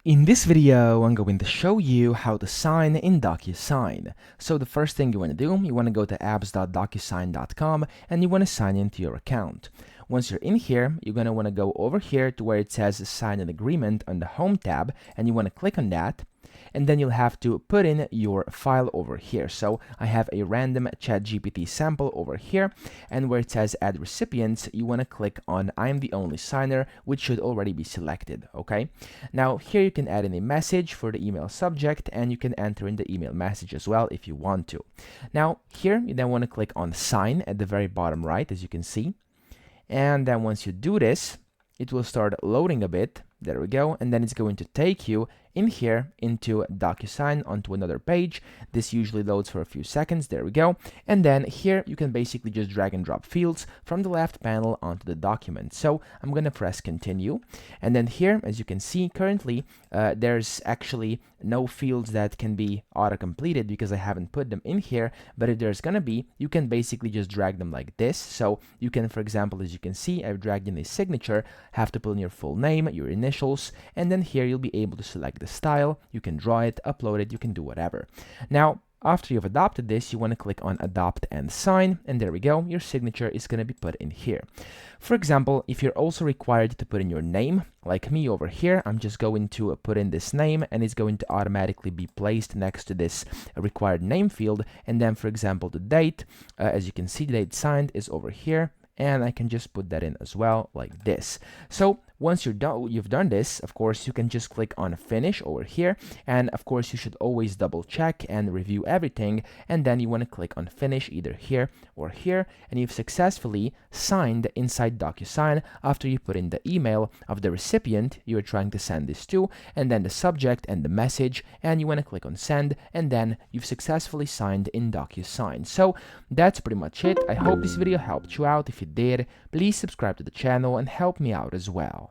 In this video, I'm going to show you how to sign in Docusign. So the first thing you want to do, you want to go to apps.docusign.com and you want to sign into your account. Once you're in here, you're going to want to go over here to where it says sign an agreement on the home tab, and you want to click on that. And then you'll have to put in your file over here. So I have a random ChatGPT sample over here, and where it says add recipients, you want to click on I'm the only signer, which should already be selected. Okay, now here you can add in a message for the email subject, and you can enter in the email message as well if you want to. Now here you then want to click on sign at the very bottom right, as you can see, and then once you do this, it will start loading a bit. There we go, and then it's going to take you in here into Docusign onto another page. This usually loads for a few seconds. There we go, and then here you can basically just drag and drop fields from the left panel onto the document. So I'm gonna press continue, and then here, as you can see, currently there's actually no fields that can be auto-completed because I haven't put them in here, but if there's gonna be, you can basically just drag them like this. So you can, for example, as you can see, I've dragged in a signature, have to put in your full name, your initials, and then here you'll be able to select the style. You can draw it, upload it, you can do whatever. Now, after you've adopted this, you want to click on adopt and sign, and there we go, your signature is going to be put in here. For example, if you're also required to put in your name, like me over here, I'm just going to put in this name, and it's going to automatically be placed next to this required name field. And then, for example, the date, as you can see, the date signed is over here, and I can just put that in as well, like this. So once you've done this, of course, you can just click on finish over here, and of course you should always double check and review everything, and then you want to click on finish either here or here, and you've successfully signed inside Docusign after you put in the email of the recipient you're trying to send this to, and then the subject and the message, and you want to click on send, and then you've successfully signed in Docusign. So that's pretty much it. I hope this video helped you out. If it did, please subscribe to the channel and help me out as well.